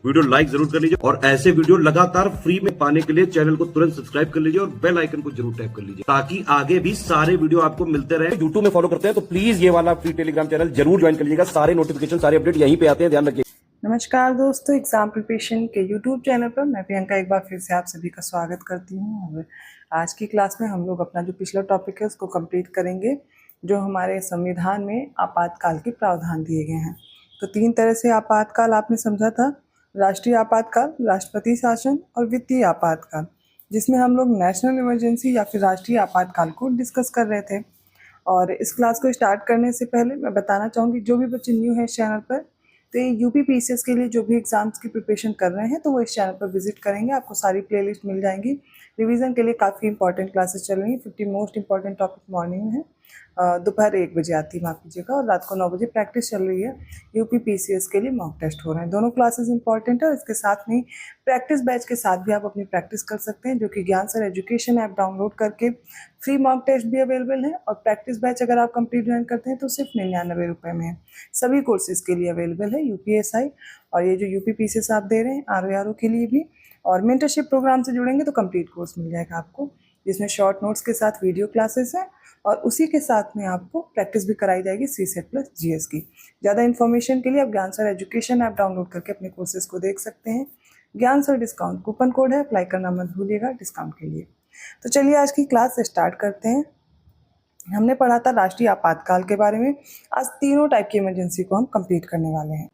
Video like जरूर कर लीजिए और ऐसे वीडियो लगातार फ्री में पाने के लिए चैनल को तुरंत सब्सक्राइब कर लीजिए और बेल आइकन को जरूर टैप कर लीजिए ताकि आगे भी सारे वीडियो आपको मिलते रहे। यूट्यूब में फॉलो करते हैं तो प्लीज ये वाला फ्री टेलीग्राम चैनल जरूर ज्वाइन कर लीजिएगा। सारे नोटिफिकेशन सारे अपडेट यहीं पे आते हैं, ध्यान रखिए। नमस्कार दोस्तों, एग्जाम प्रिपरेशन के यूट्यूब चैनल पर मैं प्रियंका एक बार फिर से आप सभी का स्वागत करती हूँ। और आज की क्लास में हम लोग अपना जो पिछला टॉपिक है उसको कंप्लीट करेंगे, जो हमारे संविधान में आपातकाल के प्रावधान दिए गए हैं। तो 3 तरह से आपातकाल आपने समझा था, राष्ट्रीय आपातकाल, राष्ट्रपति शासन और वित्तीय आपातकाल, जिसमें हम लोग नेशनल इमरजेंसी या फिर राष्ट्रीय आपातकाल को डिस्कस कर रहे थे। और इस क्लास को स्टार्ट करने से पहले मैं बताना चाहूँगी, जो भी बच्चे न्यू है इस चैनल पर, तो ये यूपीपीसीएस के लिए जो भी एग्जाम्स की प्रिपरेशन कर रहे हैं तो वो इस चैनल पर विजिट करेंगे, आपको सारी प्लेलिस्ट मिल जाएंगी। रिवीजन के लिए काफ़ी इंपॉर्टेंट क्लासेस चल रही हैं। 50 मोस्ट इंपॉर्टेंट टॉपिक मॉर्निंग में है, दोपहर 1 बजे आती है, माफ कीजिएगा, और रात को 9 बजे प्रैक्टिस चल रही है। यूपीपीसीएस के लिए मॉक टेस्ट हो रहे हैं। दोनों क्लासेस इंपॉर्टेंट है और इसके साथ में प्रैक्टिस बैच के साथ भी आप अपनी प्रैक्टिस कर सकते हैं, जो कि ज्ञान सर एजुकेशन ऐप डाउनलोड करके फ्री मॉक टेस्ट भी अवेलेबल है। और प्रैक्टिस बैच अगर आप कंप्लीट ज्वाइन करते हैं तो सिर्फ 99 रुपये में है। सभी कोर्सेज के लिए अवेलेबल है, यूपीएसआई और ये जो यूपीपीसीएस आप दे रहे हैं आरओआरओ के लिए भी। और मेंटरशिप प्रोग्राम से जुड़ेंगे तो कंप्लीट कोर्स मिल जाएगा आपको, जिसमें शॉर्ट नोट्स के साथ वीडियो क्लासेस हैं और उसी के साथ में आपको प्रैक्टिस भी कराई जाएगी सीसेट प्लस जीएस की। ज़्यादा इन्फॉर्मेशन के लिए आप ज्ञान सर एजुकेशन ऐप डाउनलोड करके अपने कोर्सेज को देख सकते हैं। ज्ञान सर डिस्काउंट कूपन कोड है, अप्लाई करना मत भूलिएगा डिस्काउंट के लिए। तो चलिए आज की क्लास स्टार्ट करते हैं। हमने पढ़ा था राष्ट्रीय आपातकाल के बारे में। आज तीनों टाइप की इमरजेंसी को हम कंप्लीट करने वाले हैं।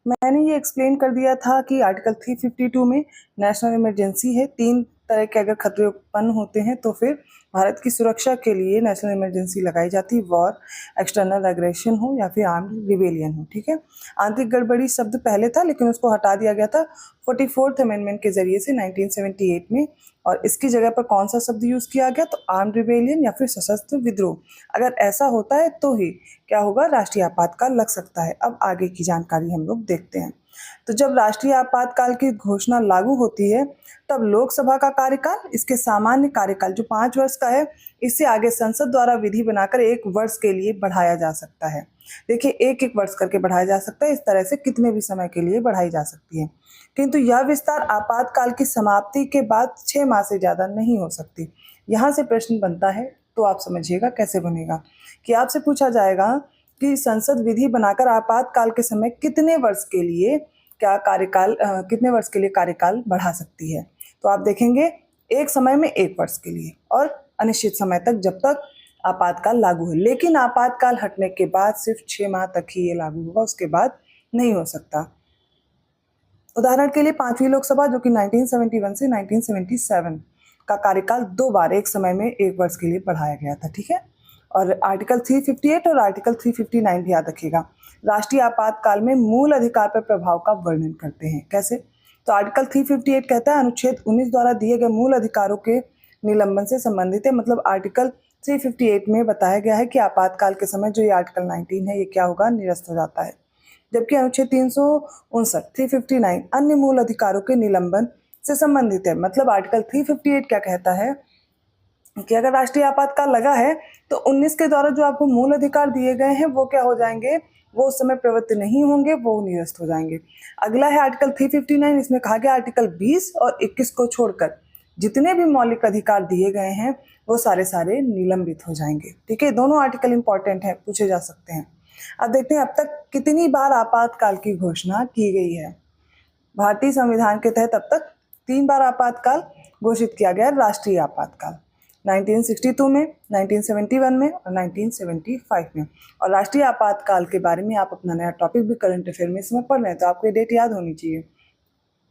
मैंने ये एक्सप्लेन कर दिया था कि आर्टिकल 352 में नेशनल इमरजेंसी है। 3 तरह के अगर खतरे उत्पन्न होते हैं तो फिर भारत की सुरक्षा के लिए नेशनल इमरजेंसी लगाई जाती है। वॉर, एक्सटर्नल एग्रेशन हो या फिर आर्म्ड रिबेलियन हो, ठीक है। आंतरिक गड़बड़ी शब्द पहले था लेकिन उसको हटा दिया गया था 44th अमेंडमेंट के जरिए से 1978 में, और इसकी जगह पर कौन सा शब्द यूज किया गया, तो आर्म्ड रिबेलियन या फिर सशस्त्र विद्रोह। अगर ऐसा होता है तो ही क्या होगा, राष्ट्रीय आपातकाल लग सकता है। अब आगे की जानकारी हम लोग देखते हैं। तो जब राष्ट्रीय आपातकाल की घोषणा लागू होती है तब लोकसभा का कार्यकाल, इसके सामान्य कार्यकाल जो 5 वर्ष का है, इससे आगे संसद द्वारा विधि बनाकर 1 वर्ष के लिए बढ़ाया जा सकता है। देखिए 1-1 वर्ष करके बढ़ाया जा सकता है, इस तरह से कितने भी समय के लिए बढ़ाई जा सकती है। किंतु यह विस्तार आपातकाल की समाप्ति के बाद 6 माह से ज़्यादा नहीं हो सकती। यहाँ से प्रश्न बनता है, तो आप समझिएगा कैसे बनेगा, कि आपसे पूछा जाएगा कि संसद विधि बनाकर आपातकाल के समय कितने वर्ष के लिए कितने वर्ष के लिए कार्यकाल बढ़ा सकती है। तो आप देखेंगे एक समय में 1 वर्ष के लिए और अनिश्चित समय तक, जब तक आपातकाल लागू है। लेकिन आपातकाल हटने के बाद सिर्फ 6 माह तक ही ये लागू होगा, उसके बाद नहीं हो सकता। उदाहरण के लिए 5वीं लोकसभा, जो कि 1971 से 1977 का कार्यकाल 2 बार एक समय में 1 वर्ष के लिए बढ़ाया गया था, ठीक है। और आर्टिकल 358 और आर्टिकल 359 भी याद रखिएगा, राष्ट्रीय आपातकाल में मूल अधिकार पर प्रभाव का वर्णन करते हैं। कैसे, तो आर्टिकल 358 कहता है अनुच्छेद 19 द्वारा दिए गए मूल अधिकारों के निलंबन से संबंधित है। मतलब आर्टिकल 358 में बताया गया है कि आपातकाल के समय जो ये आर्टिकल 19 है ये क्या होगा, निरस्त हो जाता है। जबकि अनुच्छेद 359 अन्य मूल अधिकारों के निलंबन से संबंधित है। मतलब आर्टिकल 358 क्या कहता है कि अगर राष्ट्रीय आपातकाल लगा है तो 19 के द्वारा जो आपको मूल अधिकार दिए गए हैं वो क्या हो जाएंगे, वो उस समय प्रवृत्त नहीं होंगे, वो निरस्त हो जाएंगे। अगला है आर्टिकल 359, इसमें कहा गया आर्टिकल 20 और 21 को छोड़कर जितने भी मौलिक अधिकार दिए गए हैं वो सारे निलंबित हो जाएंगे, ठीक है। दोनों आर्टिकल इंपॉर्टेंट है, पूछे जा सकते हैं। अब देखते हैं अब तक कितनी बार आपातकाल की घोषणा की गई है। भारतीय संविधान के तहत अब तक 3 बार आपातकाल घोषित किया गया, राष्ट्रीय आपातकाल 1962 में, 1971 में और 1975 में। और राष्ट्रीय आपातकाल के बारे में आप अपना नया टॉपिक भी करंट अफेयर में इसमें पढ़ रहे हैं तो आपको ये डेट याद होनी चाहिए।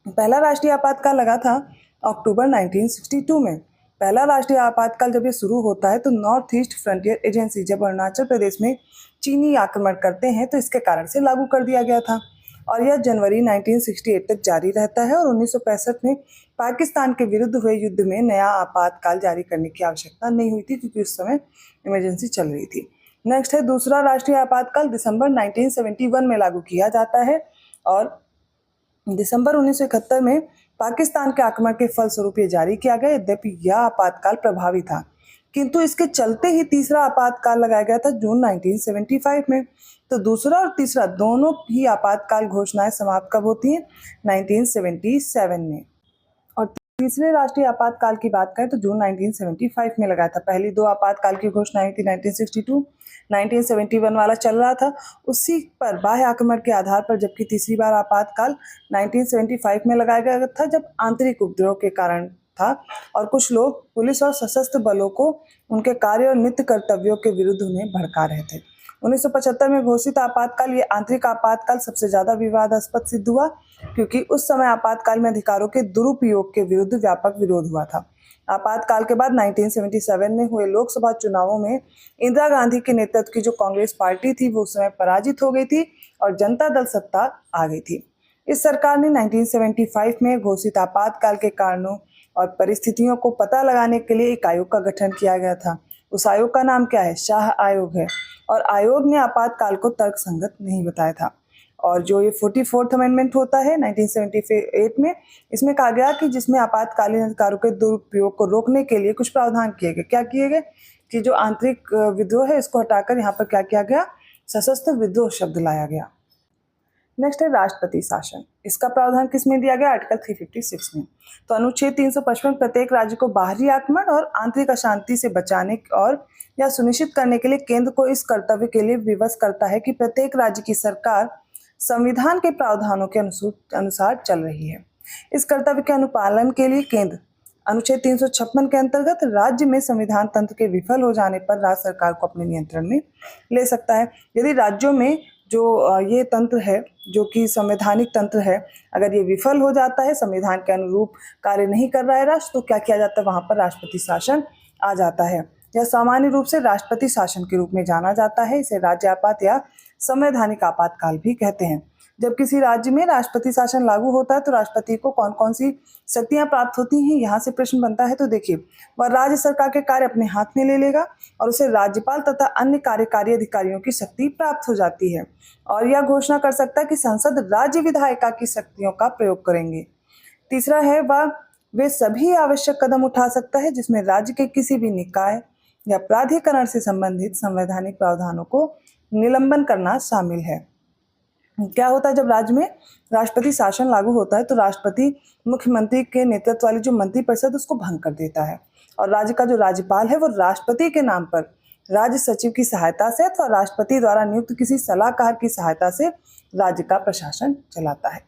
पहला राष्ट्रीय आपातकाल लगा था अक्टूबर 1962 में। पहला राष्ट्रीय आपातकाल जब ये शुरू होता है तो नॉर्थ ईस्ट फ्रंटियर एजेंसी जब अरुणाचल प्रदेश में चीनी आक्रमण करते हैं तो इसके कारण से लागू कर दिया गया था, और यह जनवरी 1968 तक जारी रहता है। और 1965 में पाकिस्तान के विरुद्ध हुए युद्ध में नया आपातकाल जारी करने की आवश्यकता नहीं हुई थी, क्योंकि उस समय इमरजेंसी चल रही थी। नेक्स्ट है दूसरा राष्ट्रीय आपातकाल, दिसंबर 1971 में लागू किया जाता है, और दिसंबर 1971 में पाकिस्तान के आक्रमण के फलस्वरूप ये जारी किया गया। यद्यपि यह आपातकाल प्रभावी था, किंतु इसके चलते ही तीसरा आपातकाल लगाया गया था जून 1975 में। तो दूसरा और तीसरा दोनों ही आपातकाल घोषणाएं समाप्त कब होती हैं? 1977 में। और तीसरे राष्ट्रीय आपातकाल की बात करें तो जून 1975 में लगाया था। पहली दो आपातकाल की घोषणा हुई थी 1962, 1971 वाला चल रहा था, उसी पर बाह्य आक्रमण के आधार पर, जबकि तीसरी बार आपातकाल 1975 में लगाया गया था जब आंतरिक उपद्रव के कारण था और कुछ लोग पुलिस और सशस्त्र बलों को उनके कार्य और नित्य कर्तव्यों के विरुद्ध उन्हें भड़का रहे थे। 1975 में घोषित आपातकाल, ये आंतरिक आपातकाल सबसे ज्यादा विवादास्पद सिद्ध हुआ क्योंकि उस समय आपातकाल में अधिकारों के दुरुपयोग के विरुद्ध व्यापक विरोध हुआ था। आपातकाल के बाद 1977 में हुए लोकसभा चुनावों में इंदिरा गांधी के नेतृत्व की जो कांग्रेस पार्टी थी वो उस समय पराजित हो गई थी और जनता दल सत्ता आ गई थी। इस सरकार ने 1975 में घोषित आपातकाल के कारणों और परिस्थितियों को पता लगाने के लिए एक आयोग का गठन किया गया था। उस आयोग का नाम क्या है? शाह आयोग है। और आयोग ने आपातकाल को तर्कसंगत नहीं बताया था। और जो ये 44th अमेंडमेंट होता है 1978 में, इसमें कहा गया कि जिसमें आपातकालीन अधिकारों के दुरुपयोग को रोकने के लिए कुछ प्रावधान किए गए। क्या किए गए? कि जो आंतरिक विद्रोह है इसको हटाकर यहाँ पर क्या किया गया? सशस्त्र विद्रोह शब्द लाया गया। नेक्स्ट है राष्ट्रपति शासन। इसका प्रावधान किस में दिया गया? आर्टिकल 356 में। तो अनुच्छेद 355 प्रत्येक राज्य को बाहरी आक्रमण और आंतरिक अशांति से बचाने और या सुनिश्चित करने के लिए केंद्र को इस कर्तव्य के लिए विवश करता है कि प्रत्येक राज्य की सरकार संविधान के प्रावधानों के अनुसार चल रही है। इस कर्तव्य के अनुपालन के लिए केंद्र अनुच्छेद 356 के अंतर्गत राज्य में संविधान तंत्र के विफल हो जाने पर राज्य सरकार को अपने नियंत्रण में ले सकता है। यदि राज्यों में जो ये तंत्र है, जो कि संवैधानिक तंत्र है, अगर ये विफल हो जाता है, संविधान के अनुरूप कार्य नहीं कर रहा है राष्ट्र, तो क्या किया जाता है? वहां पर राष्ट्रपति शासन आ जाता है। यह सामान्य रूप से राष्ट्रपति शासन के रूप में जाना जाता है। इसे राज्य आपात या संवैधानिक आपातकाल भी कहते हैं। जब किसी राज्य में राष्ट्रपति शासन लागू होता है तो राष्ट्रपति को कौन कौन सी शक्तियां प्राप्त होती हैं, यहाँ से प्रश्न बनता है। तो देखिए, वह राज्य सरकार के कार्य अपने हाथ में ले लेगा और उसे राज्यपाल तथा अन्य कार्यकारी अधिकारियों की शक्ति प्राप्त हो जाती है और यह घोषणा कर सकता है कि संसद राज्य विधायिका की शक्तियों का प्रयोग करेंगे। तीसरा है, वह वे सभी आवश्यक कदम उठा सकता है जिसमें राज्य के किसी भी निकाय या प्राधिकरण से संबंधित संवैधानिक प्रावधानों को निलंबन करना शामिल है। क्या होता है जब राज्य में राष्ट्रपति शासन लागू होता है? तो राष्ट्रपति मुख्यमंत्री के नेतृत्व वाली जो मंत्रिपरिषद उसको भंग कर देता है और राज्य का जो राज्यपाल है वो राष्ट्रपति के नाम पर राज्य सचिव की सहायता से अथवा राष्ट्रपति द्वारा नियुक्त किसी सलाहकार की सहायता से राज्य का प्रशासन चलाता है।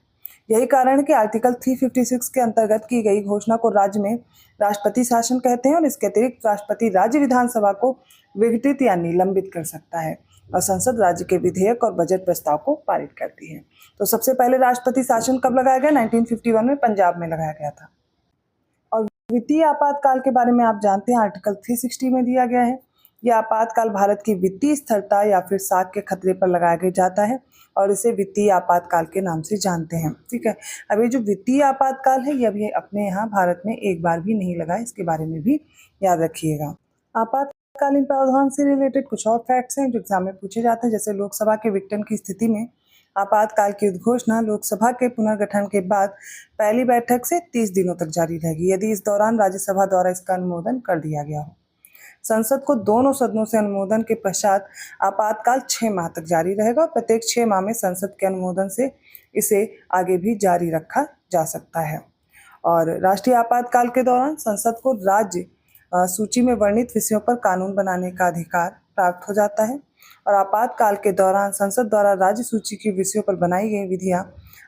यही कारण है कि आर्टिकल 356 के अंतर्गत की गई घोषणा को राज्य में राष्ट्रपति शासन कहते हैं और इसके अतिरिक्त राष्ट्रपति राज्य विधानसभा को विघटित या निलंबित कर सकता है और संसद राज्य के विधेयक और बजट प्रस्ताव को पारित करती है। तो सबसे पहले राष्ट्रपति शासन कब लगाया गया? 1951 में पंजाब में लगाया गया था। और वित्तीय आपातकाल के बारे में आप जानते हैं, आर्टिकल 360 में दिया गया है। यह आपातकाल भारत की वित्तीय स्थिरता या फिर साख के खतरे पर लगाया जाता है और इसे वित्तीय आपातकाल के नाम से जानते हैं। ठीक है, अब ये जो वित्तीय आपातकाल है ये अभी अपने यहाँ भारत में एक बार भी नहीं लगा, इसके बारे में भी याद रखिएगा। आपातकालीन प्रावधान से रिलेटेड कुछ और फैक्ट्स हैं जो एग्जाम में पूछे जाते हैं, जैसे लोकसभा के विघटन की स्थिति में आपातकाल की उद्घोषणा लोकसभा के पुनर्गठन के बाद पहली बैठक से 30 दिनों तक जारी रहेगी यदि इस दौरान राज्यसभा द्वारा इसका अनुमोदन कर दिया गया हो। संसद को दोनों सदनों से अनुमोदन के पश्चात आपातकाल 6 माह तक जारी रहेगा और प्रत्येक 6 माह में संसद के अनुमोदन से इसे आगे भी जारी रखा जा सकता है। और राष्ट्रीय आपातकाल के दौरान संसद को राज्य सूची में वर्णित विषयों पर कानून बनाने का अधिकार प्राप्त हो जाता है और आपातकाल के दौरान संसद द्वारा राज्य सूची की विषयों पर बनाई गई विधियां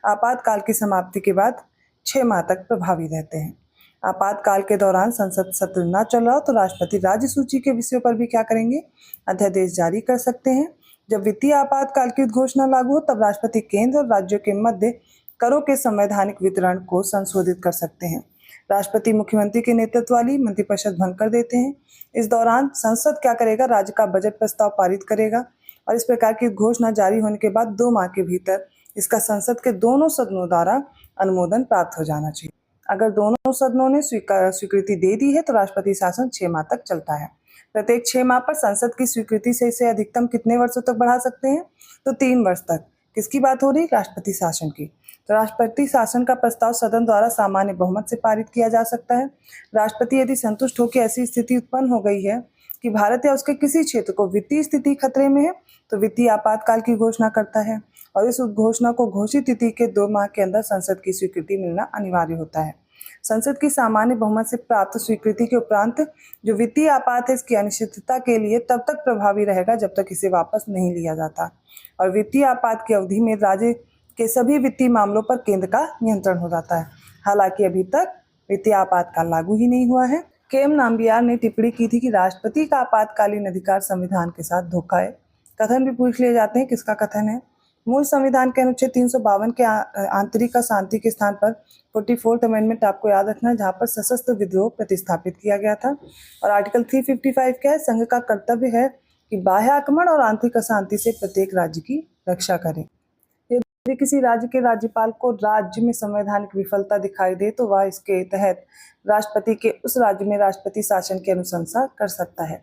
आपातकाल की समाप्ति के बाद 6 माह तक प्रभावी रहते हैं। आपातकाल के दौरान संसद सत्र न चल रहा हो तो राष्ट्रपति राज्य सूची के विषयों पर भी क्या करेंगे? अध्यादेश जारी कर सकते हैं। जब वित्तीय आपातकाल की घोषणा लागू हो तब राष्ट्रपति केंद्र और राज्यों के मध्य करों के संवैधानिक वितरण को संशोधित कर सकते हैं। राष्ट्रपति मुख्यमंत्री के नेतृत्व वाली मंत्रिपरिषद भंग कर देते हैं। इस दौरान संसद क्या करेगा? राज्य का बजट प्रस्ताव पारित करेगा और इस प्रकार की घोषणा जारी होने के बाद 2 माह के भीतर इसका संसद के दोनों सदनों द्वारा अनुमोदन प्राप्त हो जाना चाहिए। अगर दोनों सदनों ने स्वीकृति दे दी है तो राष्ट्रपति शासन 6 माह तक चलता है। प्रत्येक 6 माह पर संसद की स्वीकृति से इसे अधिकतम कितने वर्षों तक बढ़ा सकते हैं? तो 3 वर्ष तक। किसकी बात हो रही? राष्ट्रपति शासन की। तो राष्ट्रपति शासन का प्रस्ताव सदन द्वारा सामान्य बहुमत से पारित किया जा सकता है। राष्ट्रपति यदि संतुष्ट हो कि ऐसी स्थिति उत्पन्न हो गई है कि भारत या उसके किसी क्षेत्र को वित्तीय स्थिति खतरे में है, तो वित्तीय आपातकाल की घोषणा करता है और इस घोषणा को घोषित तिथि के 2 माह के अंदर संसद की स्वीकृति मिलना अनिवार्य होता है। संसद की सामान्य बहुमत से प्राप्त स्वीकृति के उपरांत जो वित्तीय आपात है इसकी अनिश्चितता के लिए तब तक प्रभावी रहेगा जब तक इसे वापस नहीं लिया जाता और वित्तीय आपात की अवधि में राज्य के सभी वित्तीय मामलों पर केंद्र का नियंत्रण हो जाता है। हालांकि अभी तक वित्तीय आपातकाल लागू ही नहीं हुआ है। केएम नाम्बियार ने टिप्पणी की थी कि राष्ट्रपति का आपातकालीन अधिकार संविधान के साथ धोखा है। कथन भी पूछ लिए जाते हैं, किसका कथन है? मूल संविधान के अनुच्छेद 352 के आंतरिक शांति के स्थान पर 44th अमेंडमेंट आपको याद रखना है, जहां पर सशस्त्र विद्रोह प्रतिस्थापित किया गया था। और आर्टिकल 355 क्या है? संघ का कर्तव्य है कि बाह्य आक्रमण और आंतरिक अशांति से प्रत्येक राज्य की रक्षा करे। यदि किसी राज्य के राज्यपाल को राज्य में संवैधानिक विफलता दिखाई दे तो वह इसके तहत राष्ट्रपति के उस राज्य में राष्ट्रपति शासन की अनुशंसा कर सकता है।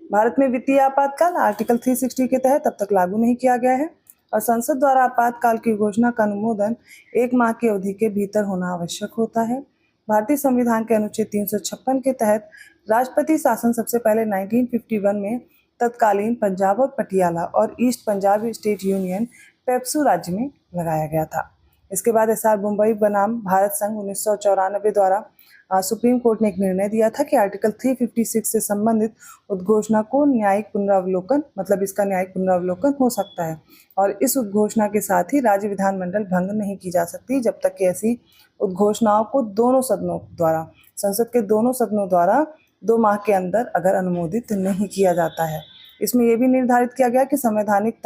भारत में वित्तीय आपातकाल आर्टिकल 360 के तहत अब तक लागू नहीं किया गया है और संसद द्वारा आपातकाल की घोषणा का अनुमोदन 1 माह की अवधि के भीतर होना आवश्यक होता है। भारतीय संविधान के अनुच्छेद 356 के तहत राष्ट्रपति शासन सबसे पहले 1951 में तत्कालीन पंजाब और पटियाला और east Punjab state union PEPSU राज्य में लगाया गया था। इसके बाद एसआर मुंबई बनाम भारत संघ 1994 द्वारा सुप्रीम कोर्ट ने एक निर्णय दिया था कि आर्टिकल 356 से संबंधित उद्घोषणा को न्यायिक पुनरावलोकन मतलब इसका न्यायिक पुनरावलोकन हो सकता है और इस उद्घोषणा के साथ ही राज्य विधानमंडल भंग नहीं की जा सकती जब तक कि ऐसी उद्घोषणाओं को दोनों सदनों द्वारा संसद के दोनों सदनों द्वारा 2 माह के अंदर अगर अनुमोदित नहीं किया जाता है। इसमें यह भी निर्धारित किया गया कि संवैधानिक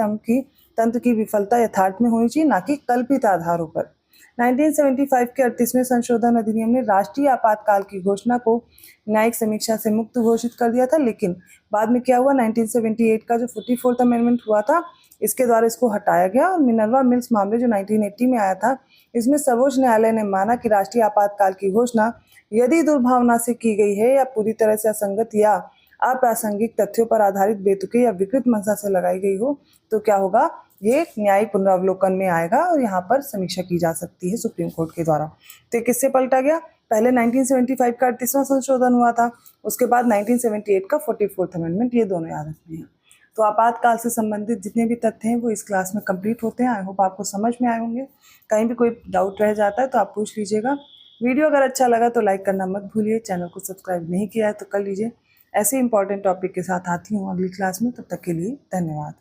तंत्र की विफलता यथार्थ में होनी चाहिए, ना कि कल्पित आधारों पर। 1975 के 38वें संशोधन अधिनियम ने राष्ट्रीय आपातकाल की घोषणा को न्यायिक समीक्षा से मुक्त घोषित कर दिया था, लेकिन बाद में क्या हुआ? 1978 का जो 44th अमेंडमेंट हुआ था इसके द्वारा इसको हटाया गया और मिनर्वा मिल्स मामले जो 1980 में आया था, इसमें सर्वोच्च न्यायालय ने माना कि राष्ट्रीय आपातकाल की घोषणा यदि दुर्भावना से की गई है या पूरी तरह से असंगत या अप्रासंगिक तथ्यों पर आधारित बेतुके या विकृत मंशा से लगाई गई हो तो क्या होगा? ये न्यायिक पुनरावलोकन में आएगा और यहाँ पर समीक्षा की जा सकती है सुप्रीम कोर्ट के द्वारा। तो ये किससे पलटा गया? पहले 1975 का 38वां संशोधन हुआ था, उसके बाद 1978 का 44th अमेंडमेंट, ये दोनों याद रखने हैं। तो आपातकाल से संबंधित जितने भी तथ्य हैं वो इस क्लास में कंप्लीट होते हैं। आई होप आपको समझ में आए होंगे। कहीं भी कोई डाउट रह जाता है तो आप पूछ लीजिएगा। वीडियो अगर अच्छा लगा तो लाइक करना मत भूलिए। चैनल को सब्सक्राइब नहीं किया है तो कर लीजिए। ऐसे इंपॉर्टेंट टॉपिक के साथ आती हूँ अगली क्लास में। तब तक के लिए धन्यवाद।